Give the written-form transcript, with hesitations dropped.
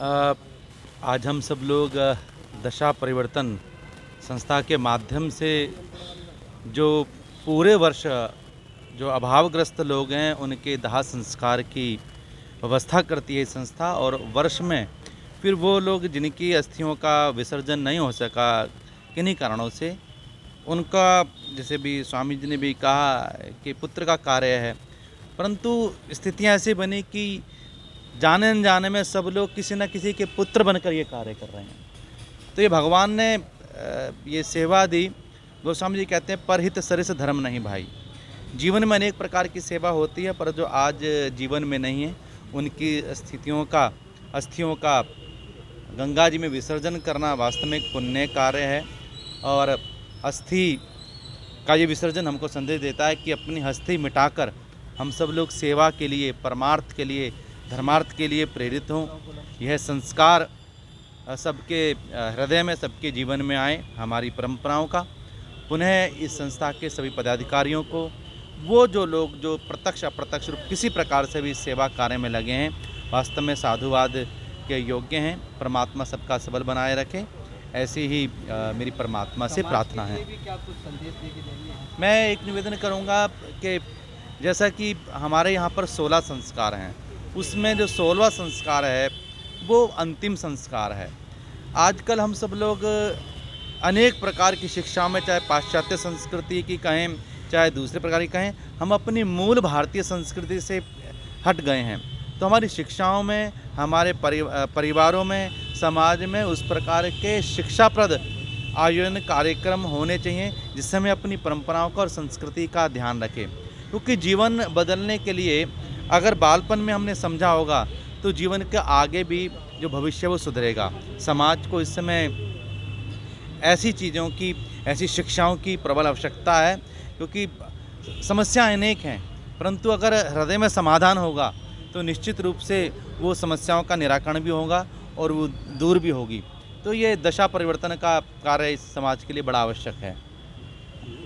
अ, आज हम सब लोग दशा परिवर्तन संस्था के माध्यम से जो पूरे वर्ष जो अभावग्रस्त लोग हैं उनके दाह संस्कार की व्यवस्था करती है ये संस्था। और वर्ष में फिर वो लोग जिनकी अस्थियों का विसर्जन नहीं हो सका किन्हीं कारणों से, उनका, जैसे भी स्वामी जी ने भी कहा कि पुत्र का कार्य है, परंतु स्थितियाँ ऐसी बनी कि जाने-अनजाने में सब लोग किसी न किसी के पुत्र बनकर ये कार्य कर रहे हैं। तो ये भगवान ने ये सेवा दी। गोस्वामी जी कहते हैं परहित सरिस धर्म नहीं भाई। जीवन में अनेक प्रकार की सेवा होती है, पर जो आज जीवन में नहीं है उनकी अस्थियों का गंगा जी में विसर्जन करना वास्तव में एक पुण्य कार्य है। और अस्थि का ये विसर्जन हमको संदेश देता है कि अपनी हस्ती मिटाकर हम सब लोग सेवा के लिए, परमार्थ के लिए, धर्मार्थ के लिए प्रेरित हों। यह संस्कार सबके हृदय में, सबके जीवन में आए। हमारी परंपराओं का पुनः इस संस्था के सभी पदाधिकारियों को, वो जो लोग जो प्रत्यक्ष अप्रत्यक्ष रूप किसी प्रकार से भी सेवा कार्य में लगे हैं, वास्तव में साधुवाद के योग्य हैं। परमात्मा सबका सबल बनाए रखे, ऐसी ही मेरी परमात्मा से प्रार्थना है। मैं एक निवेदन करूँगा कि जैसा कि हमारे यहाँ पर 16 संस्कार हैं, उसमें जो 16वां संस्कार है वो अंतिम संस्कार है। आजकल हम सब लोग अनेक प्रकार की शिक्षाओं में, चाहे पाश्चात्य संस्कृति की कहें, चाहे दूसरे प्रकार की कहें, हम अपनी मूल भारतीय संस्कृति से हट गए हैं। तो हमारी शिक्षाओं में, हमारे परिवारों में, समाज में उस प्रकार के शिक्षाप्रद आयोजन कार्यक्रम होने चाहिए जिससे हमें अपनी परंपराओं का और संस्कृति का ध्यान रखें। क्योंकि जीवन बदलने के लिए अगर बालपन में हमने समझा होगा तो जीवन के आगे भी जो भविष्य वो सुधरेगा। समाज को इस समय ऐसी चीज़ों की, ऐसी शिक्षाओं की प्रबल आवश्यकता है, क्योंकि समस्याएं अनेक हैं, परंतु अगर हृदय में समाधान होगा तो निश्चित रूप से वो समस्याओं का निराकरण भी होगा और वो दूर भी होगी। तो ये दशा परिवर्तन का कार्य इस समाज के लिए बड़ा आवश्यक है।